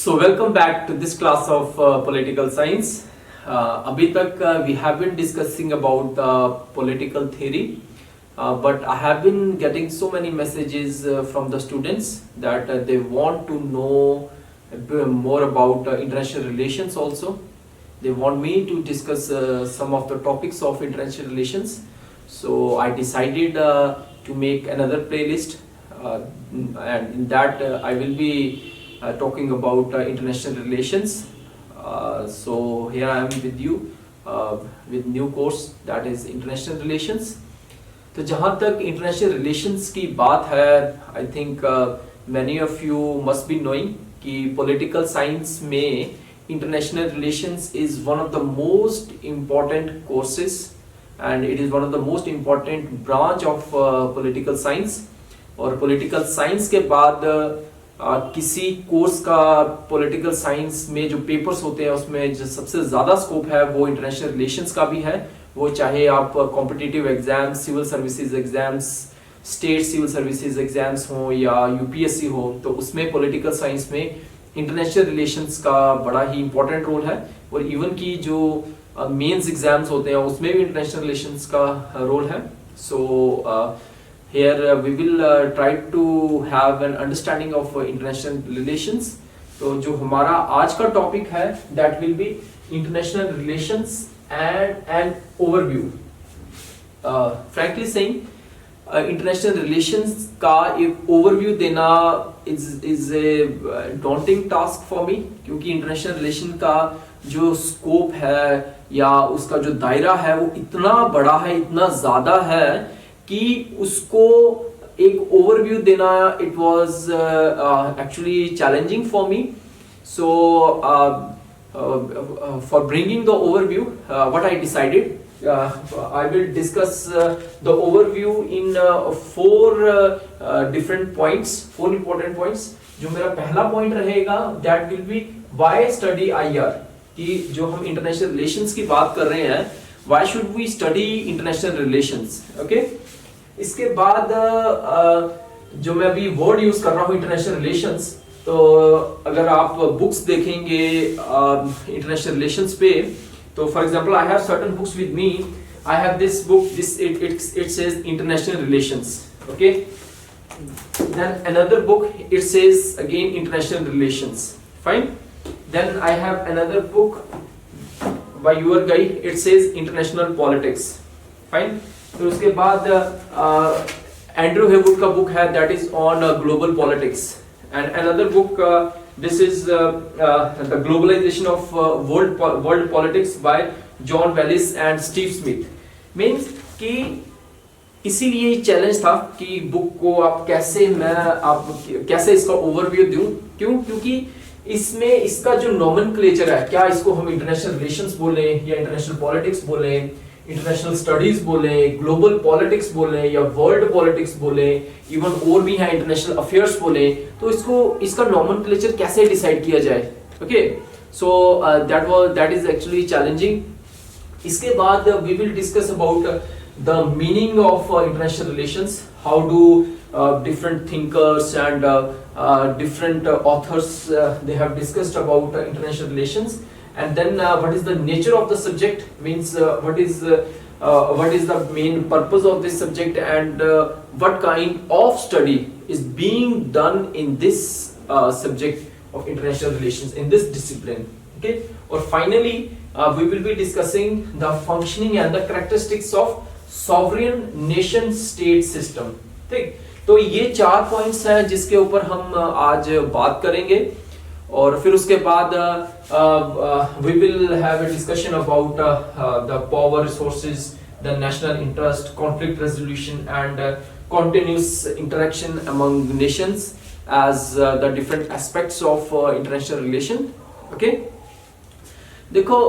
So welcome back to this class of political science. अभी तक we have been discussing about political theory, but I have been getting so many messages from the students that they want to know a bit more about international relations also. They want me to discuss some of the topics of international relations. So I decided to make another playlist, and in that I will be talking about international relations. So here I am with you with new course, that is international relations. तो जहाँ तक international relations की बात है, I think many of you must be knowing कि political science में international relations is one of the most important courses and it is one of the most important branch of political science. और political science के बाद किसी course का political science में जो papers होते हैं उसमें जो सबसे ज़्यादा स्कोप है वो इंटरनेशनल रिलेशंस का भी है, वो चाहे आप competitive exams, civil services exams, state civil services exams हो या यूपीएससी हो, तो उसमें पॉलिटिकल साइंस में इंटरनेशनल रिलेशंस का बड़ा ही इंपॉर्टेंट रोल है. और इवन की जो मेंस एग्जाम्स होते हैं उसमें भी इंटरनेशनल रिलेशंस का रोल है. सो here we will try to have an understanding of international relations. तो जो हमारा आज का टॉपिक है that will be international relations and an overview. Frankly saying, international relations का एक overview देना is a daunting task for me, क्योंकि international relation का जो scope है या उसका जो दायरा है वो इतना बड़ा है, इतना ज़्यादा है कि उसको एक ओवरव्यू देना it was actually challenging for me. So for bringing the overview what I decided, I will discuss the overview in 4 different points, 4 important points. जो मेरा पहला पॉइंट रहेगा that will be why study IR, कि जो हम international relations की बात कर रहे हैं, why should we study international relations. Okay, इसके बाद जो मैं अभी वर्ड यूज कर रहा हूँ इंटरनेशनल रिलेशंस, तो अगर आप बुक्स देखेंगे इंटरनेशनल रिलेशंस पे, तो for example I have certain books with me. I have this book, this it says international relations. Okay, then another book it says again international relations. Fine. Then I have another book by your guy, it says international politics. Fine. फिर उसके बाद Andrew Heywood का book है that is on global politics. And another book, this is the globalisation of world politics by John वेलिस and Steve Smith. Means कि इसीलिए challenge था कि book को आप कैसे इसका ओवरव्यू दूं. क्योंकि इसमें इसका जो नोमेनक्लेचर है, क्या इसको हम इंटरनेशनल रिलेशंस बोले या इंटरनेशनल पॉलिटिक्स बोले, इंटरनेशनल स्टडीज बोले, ग्लोबल पॉलिटिक्स बोले या वर्ल्ड पॉलिटिक्स बोले, इवन और भी है इंटरनेशनल अफेयर्स बोले, तो इसका नोमेनक्लेचर कैसे डिसाइड किया जाए. Okay, so that is actually challenging. इसके बाद we will discuss about the meaning of international relations, how do different thinkers and different authors they have discussed about international relations. And then what is the nature of the subject, means what is the main purpose of this subject, and what kind of study is being done in this subject of international relations, in this discipline. Okay, or finally we will be discussing the functioning and the characteristics of sovereign nation state system. ठीक, तो ये 4 points हैं जिसके ऊपर हम आज बात करेंगे. और फिर उसके बाद we will have a discussion about the power resources, the national interest, conflict resolution and continuous interaction among nations as the different aspects of international relation. Okay, देखो,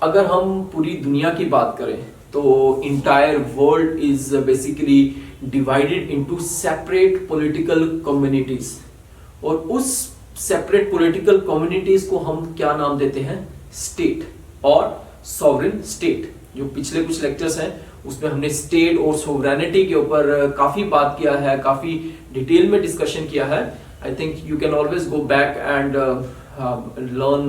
अगर हम पूरी दुनिया की बात करें तो entire world is basically divided into separate political communities. और उस सेपरेट पॉलिटिकल कम्युनिटीज को हम क्या नाम देते हैं, स्टेट और सॉवरेन स्टेट. जो पिछले कुछ लेक्चर्स हैं उसमें हमने स्टेट और सोवरेनिटी के ऊपर काफी बात किया है, काफी डिटेल में डिस्कशन किया है. I think you can always go back and learn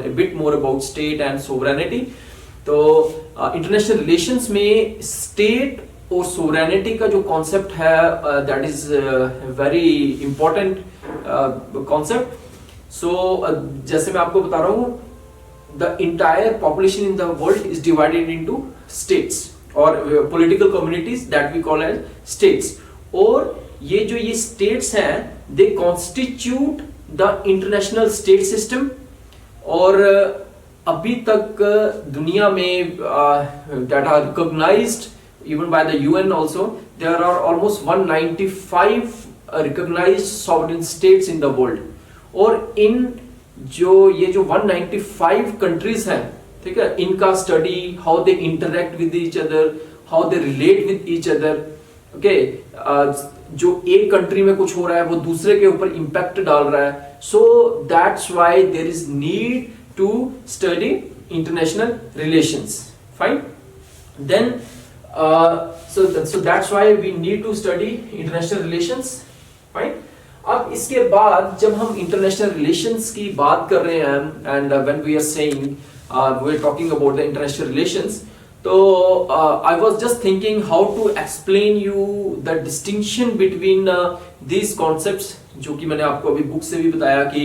a bit more about state and sovereignty. तो इंटरनेशनल रिलेशंस में स्टेट और सोवरेनिटी का जो कॉन्सेप्ट है that is very important concept. So जैसे मैं आपको बता रहा हूँ, the entire population in the world is divided into states और political communities that we call as states. और ये स्टेट्स हैं, they constitute the international state system. और अभी तक दुनिया में that are recognised even by the UN also, there are almost 195 recognized sovereign states in the world. और इन जो 195 countries हैं, ठीक है, इनका study, how they interact with each other, how they relate with each other. Okay, जो एक country में कुछ हो रहा है वो दूसरे के ऊपर इम्पैक्ट डाल रहा है. So that's why there is need to study international relations. Fine. Then so that's why we need to study international relations. Fine. अब इसके बाद जब हम international relations की बात कर रहे हैं, and when we are saying we are talking about the international relations, तो I was just thinking how to explain you the distinction between these concepts, जो कि मैंने आपको अभी बुक से भी बताया कि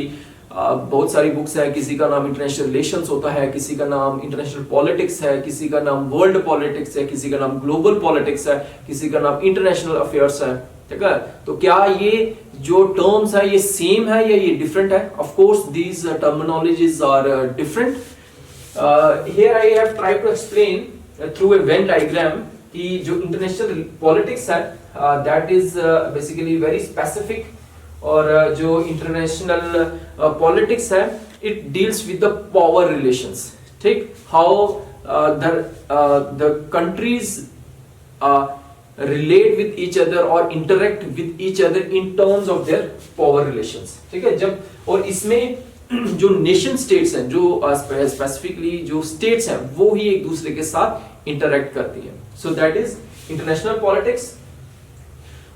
बहुत सारी बुक्स है. किसी का नाम इंटरनेशनल रिलेशंस होता है, किसी का नाम इंटरनेशनल पॉलिटिक्स है, किसी का नाम वर्ल्ड पॉलिटिक्स है, किसी का नाम ग्लोबल पॉलिटिक्स है, किसी का नाम इंटरनेशनल अफेयर्स है. ठीक है, तो क्या ये जो टर्म्स है ये सेम है या ये डिफरेंट है? Of course these terminologies are different. Here I have tried to explain through a Venn diagram कि जो इंटरनेशनल पॉलिटिक्स है that is basically very specific. और जो इंटरनेशनल पॉलिटिक्स है it deals with the power relations. ठीक, how the countries relate with each other और interact with each other in terms of their power relations. ठीक है, जब और इसमें जो नेशन स्टेट्स हैं, जो स्पेसिफिकली जो स्टेट्स हैं, वो ही एक दूसरे के साथ इंटरेक्ट करती हैं. सो दैट इज इंटरनेशनल पॉलिटिक्स.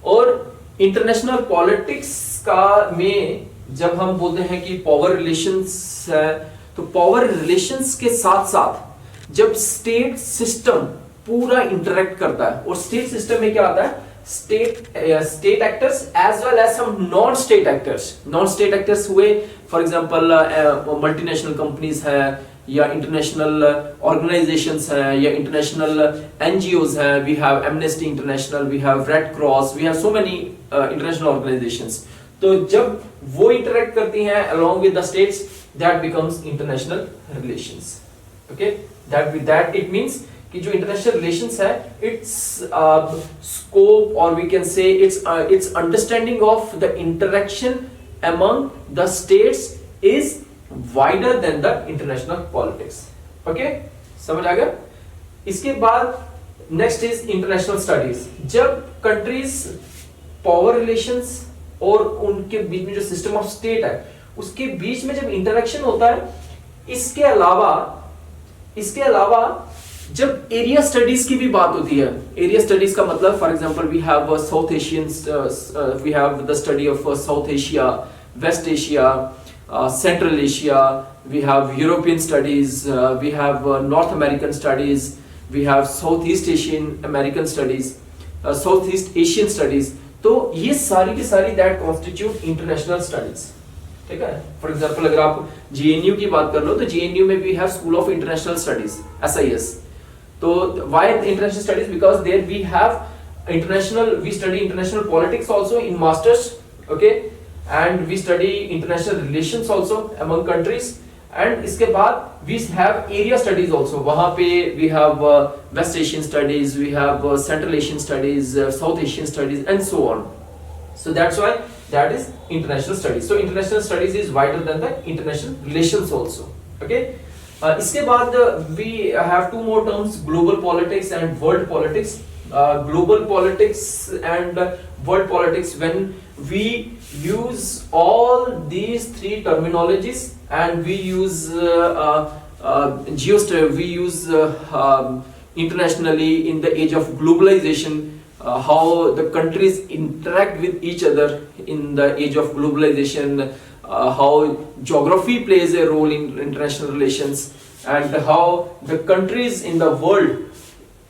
और इंटरनेशनल पॉलिटिक्स का में जब हम बोलते हैं कि पावर रिलेशंस है, तो पावर रिलेशंस के साथ साथ जब स्टेट सिस्टम पूरा इंटरेक्ट करता है, और स्टेट सिस्टम में क्या आता है, state actors as well as some non state actors. Non state actors हुए फॉर एग्जांपल मल्टीनेशनल कंपनीज है, या इंटरनेशनल ऑर्गेनाइजेशंस हैं, या इंटरनेशनल एनजीओज हैं. We have Amnesty International, we have Red Cross, we have so many international organisations. तो जब वो interact करती हैं along with the states, that becomes international relations. Okay, that it means कि जो international relations है, its scope or we can say its understanding of the interaction among the states is wider than the international politics. Okay, समझ आ गया? इसके बाद next is international studies. जब countries power relations और उनके बीच में जो सिस्टम ऑफ स्टेट है उसके बीच में जब इंटरेक्शन होता है, इसके अलावा जब एरिया स्टडीज की भी बात होती है. एरिया स्टडीज का मतलब for example we have South Asian, we have the study of South Asia, West Asia, Central Asia, we have European studies, we have North American studies, we have South East Asian American studies, South East Asian studies. तो ये सारी की सारी that constitute international studies. ठीक है, for example अगर आप JNU की बात कर लो तो जेएनयू में we have school of international studies, SIS. तो why international studies? Because there we have international, we study international politics also in masters. Okay, and we study international relations also among countries. And इसके बाद we have area studies also. वहाँ पे we have West Asian studies, we have Central Asian studies, South Asian studies, and so on. So that's why that is international studies. So international studies is wider than the international relations also. Okay. इसके बाद we have two more terms: global politics and world politics. Global politics and world politics, when we use all these three terminologies and we use we use internationally in the age of globalization, how the countries interact with each other in the age of globalization, how geography plays a role in international relations, and how the countries in the world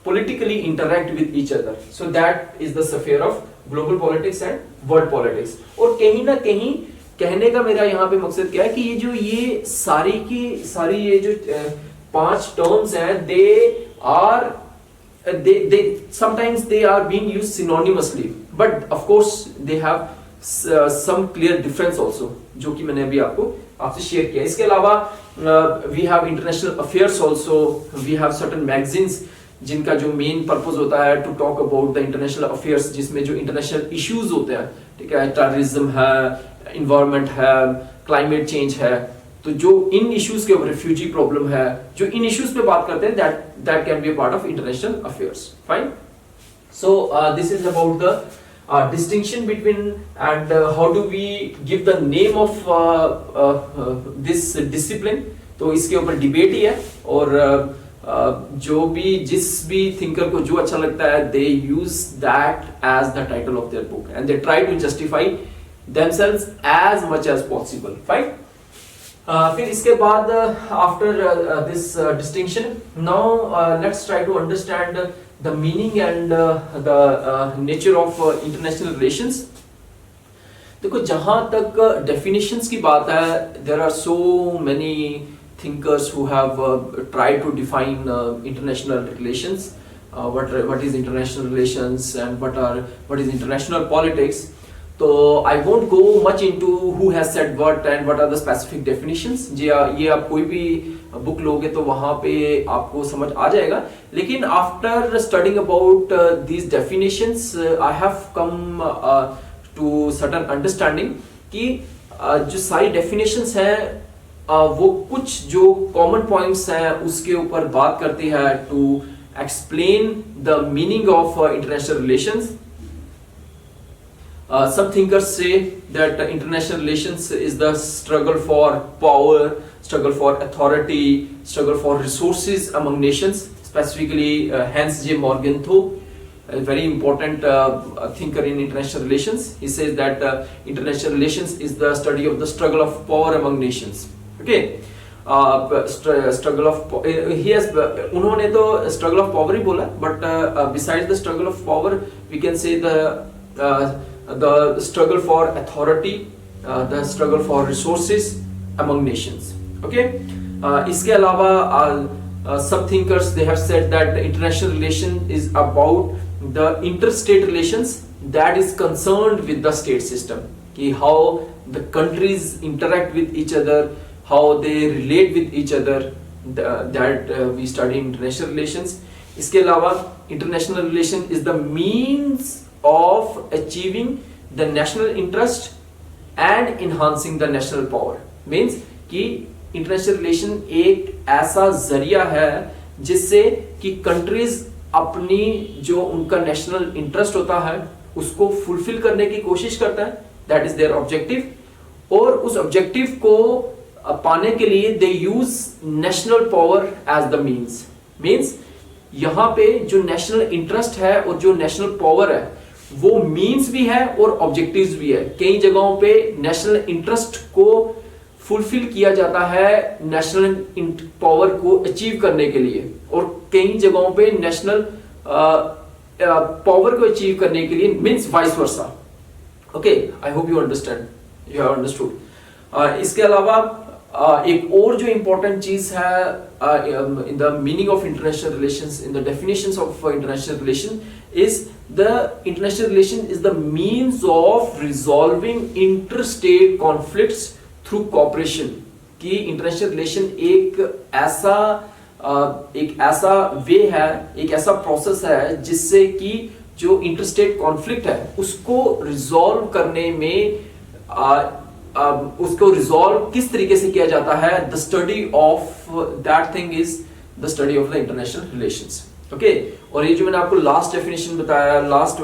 politically interact with each other. So that is the sphere of global politics and world politics. और कहीं ना कहीं कहने का मेरा यहाँ पे मकसद क्या है कि ये सारी की सारी ये जो 5 terms हैं, they sometimes they are being used synonymously, but of course they have some clear difference also, जो कि मैंने अभी आपसे शेयर किया. इसके अलावा we have international affairs also, we have certain magazines जिनका जो मेन पर्पस होता है to talk about the international affairs, जिसमें जो इंटरनेशनल इश्यूज होते हैं, ठीक है, टेररिज्म है, इन्वायरमेंट है, क्लाइमेट चेंज है, तो जो इन इश्यूज के ऊपर, रिफ्यूजी प्रॉब्लम है, जो इन इश्यूज पे बात करते हैं, that can be a part of international affairs. Fine. So this is about the distinction between and how do we give the name of this discipline. तो इसके ऊपर डिबेट ही है, और जो भी जिस भी थिंकर को जो अच्छा लगता है, they use that as the title of their book and they try to justify themselves as much as possible. Fine. फिर इसके बाद after this distinction, now let's try to understand the meaning and the nature of international relations. देखो, जहां तक definitions की बात है, there are so many thinkers who have tried to define international relations. What is international relations and what is international politics. So I won't go much into who has said what and what are the specific definitions. ये आप कोई भी book लोगे तो वहां पे आपको समझ आ जाएगा. लेकिन after studying about these definitions, I have come to certain understanding कि जो सारी डेफिनेशंस हैं वो कुछ जो कॉमन पॉइंट्स हैं उसके ऊपर बात करती है to explain the meaning of international relations. Some thinkers say that international relations is the struggle for power, struggle for authority, struggle for resources among nations. Specifically, Hans J. Morgenthau, a very important thinker in international relations, he says that international relations is the study of the struggle of power among nations. Okay, struggle of he has उन्होंने तो struggle of power ही बोला, but besides the struggle of power, we can say the struggle for authority, the struggle for resources among nations. Okay, इसके अलावा some thinkers they have said that international relation is about the interstate relations that is concerned with the state system, कि how the countries interact with each other, how they relate with each other, that we study international relations. इसके अलावा international relation is the means of achieving the national interest and enhancing the national power. Means कि international relation एक ऐसा जरिया है जिससे कि countries अपनी जो उनका national interest होता है उसको fulfill करने की कोशिश करता है, that is their objective, और उस objective को पाने के लिए they use national power as the means. Means यहाँ पे जो national interest है और जो national power है वो मीन्स भी है और ऑब्जेक्टिव्स भी है. कई जगहों पे नेशनल इंटरेस्ट को फुलफिल किया जाता है नेशनल पावर को अचीव करने के लिए, और कई जगहों पे नेशनल पावर को अचीव करने के लिए means vice versa. Okay, I hope you understand, you have understood. इसके अलावा एक और जो इंपॉर्टेंट चीज है in the meaning of international relations, in the definitions of international relation, is the international relation is the means of resolving interstate conflicts through cooperation. कि international relation एक ऐसा वे है, एक ऐसा प्रोसेस है जिससे कि जो इंटरस्टेट कॉन्फ्लिक्ट है उसको रिजॉल्व करने में उसको रिजॉल्व किस तरीके से किया जाता है, the study of that thing is the study of the international relations. Okay, और ये जो मैंने आपको लास्ट डेफिनेशन बताया, लास्ट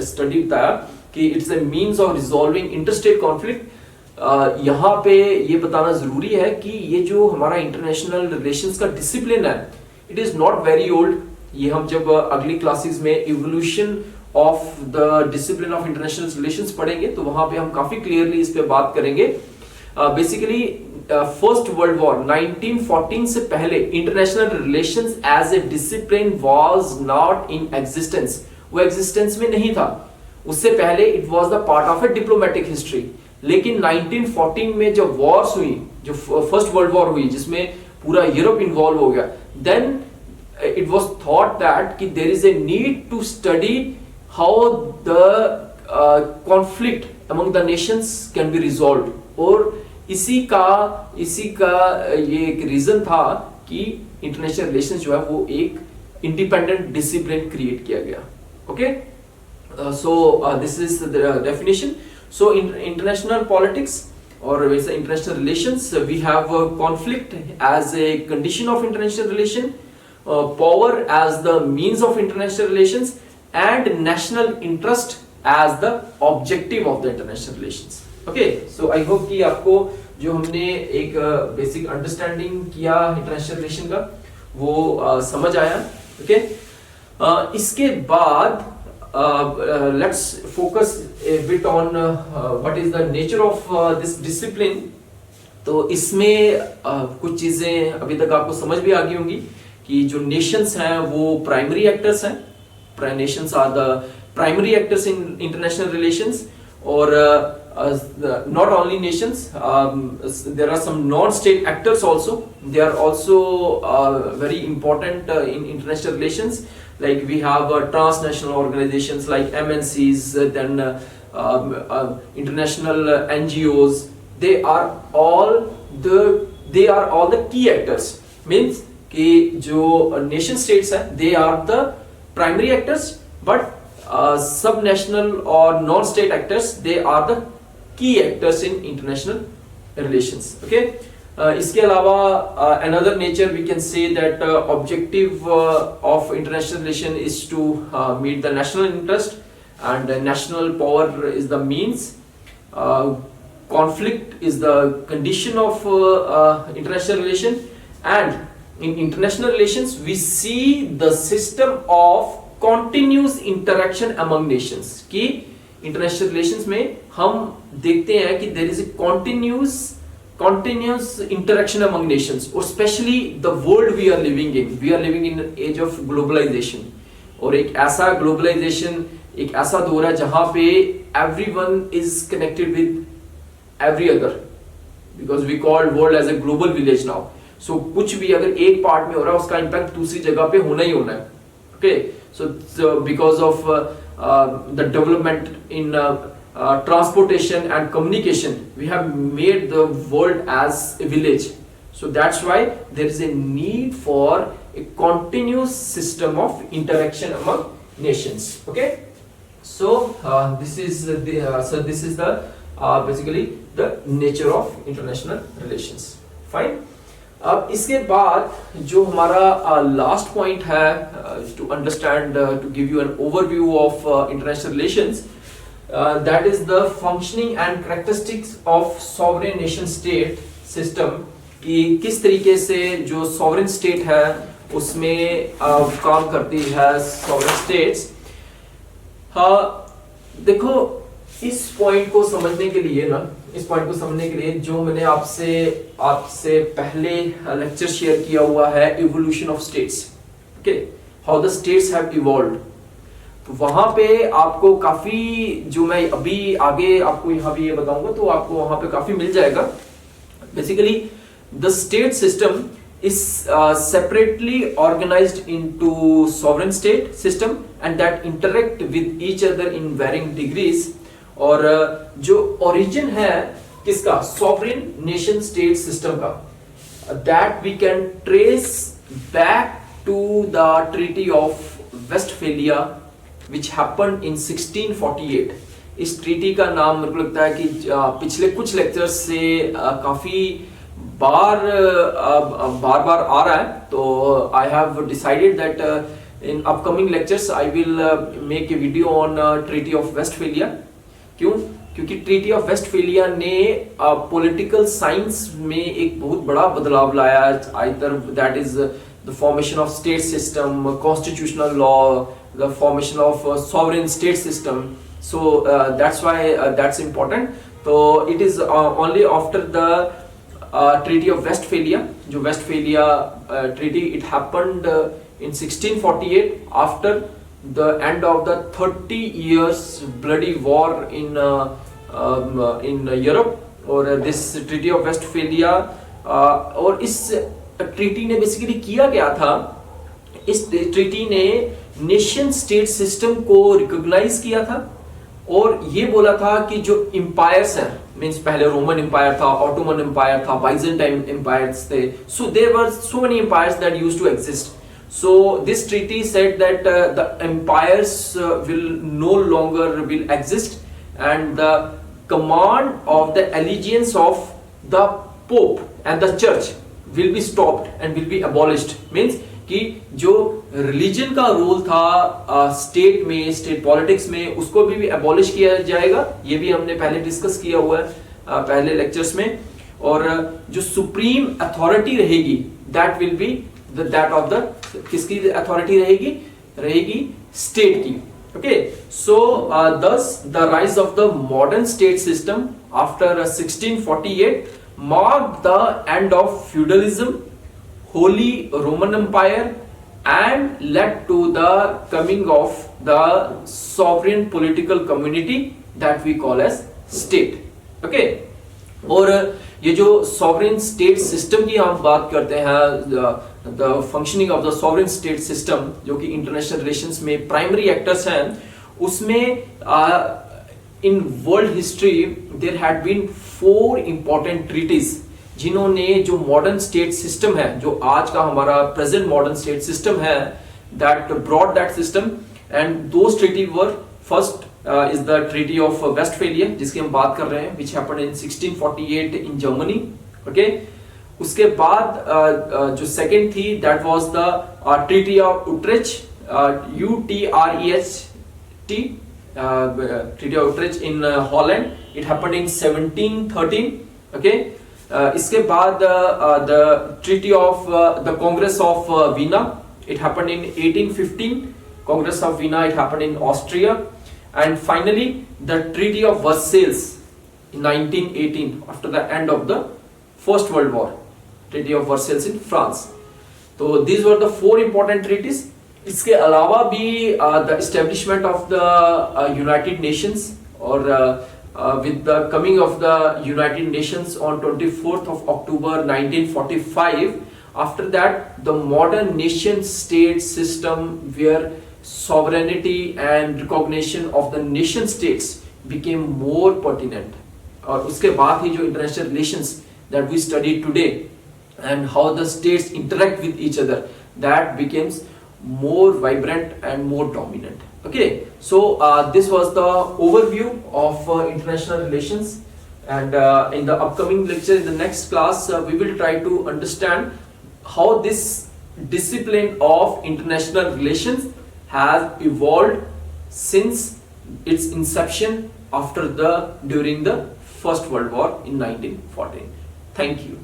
स्टडी बताया कि it's a means of resolving interstate conflict, यहाँ पे ये बताना जरूरी है कि ये जो हमारा इंटरनेशनल रिलेशंस का डिसिप्लिन है, it is not very old. ये हम जब अगली क्लासेस में evolution of the discipline of international relations पढ़ेंगे तो वहां पे हम काफी क्लियरली इस पे बात करेंगे। बेसिकली फर्स्ट वर्ल्ड वॉर 1914 से पहले international relations as a discipline was not in existence, वो एग्जिस्टेंस में नहीं था। उससे पहले it was the part of a diplomatic history. लेकिन 1914 में जब वॉर्स हुई, जो फर्स्ट वर्ल्ड वॉर हुई जिसमें पूरा यूरोप इन्वॉल्व हो गया, then it was thought that कि there is a need to study how the conflict among the nations can be resolved। और इसी का ये एक रीजन था कि इंटरनेशनल रिलेशंस जो है वो एक इंडिपेंडेंट डिसिप्लिन क्रिएट किया गया। Okay, so this is the definition. So international politics और वैसे international relations, we have conflict as a condition of international relation, power as the means of international relations, and national interest as the objective of the international relations। Okay, so I hope कि आपको जो हमने एक basic understanding किया international relation का वो समझ आया। ओके, इसके बाद let's focus a bit on what is the nature of this discipline। तो इसमें कुछ चीजें अभी तक आपको समझ भी आ गई होंगी कि जो नेशंस हैं वो प्राइमरी एक्टर्स हैं। Nations are the primary actors in international relations. और not only nations, there are some non-state actors also, they are also very important in international relations, like we have transnational organizations like MNCs, then international NGOs, they are all the key actors। means कि जो nation states हैं they are the primary actors, but sub national और non state actors they are the key actors in international relations. Okay, इसके अलावा another nature we can say that objective of international relation is to meet the national interest and national power is the means. conflict is the condition of international relation, and in international relations we see the system of continuous interaction among nations। कि international relations में हम देखते हैं कि there is a continuous interaction among nations, or especially the world we are living in an age of globalization। और एक ऐसा globalization, एक ऐसा दौर है जहां पे everyone is connected with every other, because we call world as a global village now। so कुछ भी अगर एक पार्ट में हो रहा है उसका इम्पैक्ट दूसरी जगह पे होना ही होना है। okay, so because of the development in transportation and communication, we have made the world as a village, so that's why there is a need for a continuous system of interaction among nations। okay, so this is the basically the nature of international relations। fine, अब इसके बाद जो हमारा last point है to understand, to give you an overview of international relations, that is the functioning and characteristics of sovereign nation state system. कि किस तरीके से जो सॉवरेन स्टेट है उसमें काम करती है सॉवरेन स्टेट्स। देखो इस पॉइंट को समझने के लिए जो मैंने आपसे पहले लेक्चर शेयर किया हुआ है, evolution of states. Okay, how the states have evolved. तो वहां पे आपको काफी, जो मैं अभी आगे आपको यहाँ भी ये बताऊंगा तो आपको वहां पे काफी मिल जाएगा। Basically the state system is separately organized into sovereign state system and that interact with each other in varying degrees। और जो origin है किसका, sovereign nation state system का, that we can trace back to the Treaty of Westphalia which happened in 1648। इस treaty का नाम मेरे को लगता है कि पिछले कुछ लेक्चर्स से काफी बार आ रहा है। तो I have decided that in upcoming lectures I will make a video on treaty of Westphalia. क्यों? क्योंकि ट्रीटी ऑफ वेस्टफेलिया ने पॉलिटिकल साइंस में एक बहुत बड़ा बदलाव लाया। Either that is the formation of state system, constitutional law, the formation of sovereign state system. So that's why that's important. So it is only after the Treaty of Westphalia, जो Westphalia treaty, it happened in 1648 after the end of the 30 years bloody war in Europe. और this Treaty of Westphalia और इस treaty ने basically किया क्या था, इस treaty ने नेशन स्टेट सिस्टम को रिकॉग्नाइज किया था और ये बोला था कि जो एम्पायर्स हैं, मींस पहले रोमन एम्पायर था, ऑटोमन एम्पायर था, बाइजेंटाइन एम्पायर्स थे, so there were so many empires that used to exist. So this treaty said that the empires will no longer will exist, and the command of the allegiance of the Pope and the Church will be stopped and will be abolished. Means कि जो religion का role था state में, state politics में, उसको भी abolish किया जाएगा. ये भी हमने पहले डिस्कस किया हुआ है पहले लेक्चर्स में. और जो सुप्रीम अथॉरिटी रहेगी that will be that of the, किसकी अथॉरिटी रहेगी स्टेट की. Okay, so thus the rise of the modern state system after 1648 marked the end of feudalism, Holy Roman Empire, and led to the coming of the sovereign political community that we call as state. Okay, और ये जो sovereign state system की हम बात करते हैं, the functioning of the sovereign state system, जो कि international relations में primary actors हैं, उसमें in world history there had been 4 important treaties जिन्होंने जो मॉडर्न स्टेट सिस्टम है, जो आज का हमारा प्रेजेंट मॉडर्न स्टेट सिस्टम है, that brought that system. And those treaty were, first is the treaty of Westphalia जिसकी हम बात कर रहे हैं, which happened in 1648 in Germany. Okay, उसके बाद जो सेकंड थी that was the treaty of Utrecht, UTRECH, treaty of Utrecht in Holland. It happened in 1713. Okay, इसके बाद the treaty of the congress of Vienna, it happened in 1815. Congress of Vienna, it happened in Austria. And finally the treaty of Versailles in 1918 after the end of the first world war, treaty of Versailles in France. तो these were the 4 important treaties. इसके अलावा भी the establishment of the United Nations, और with the coming of the United Nations on 24th of October 1945, after that the modern nation state system where sovereignty and recognition of the nation states became more pertinent. और उसके बाद ही जो international relations that we study today and how the states interact with each other, that becomes more vibrant and more dominant. Okay, so this was the overview of international relations, and in the upcoming lecture, in the next class, we will try to understand how this discipline of international relations has evolved since its inception during the First World War in 1914. Thank you.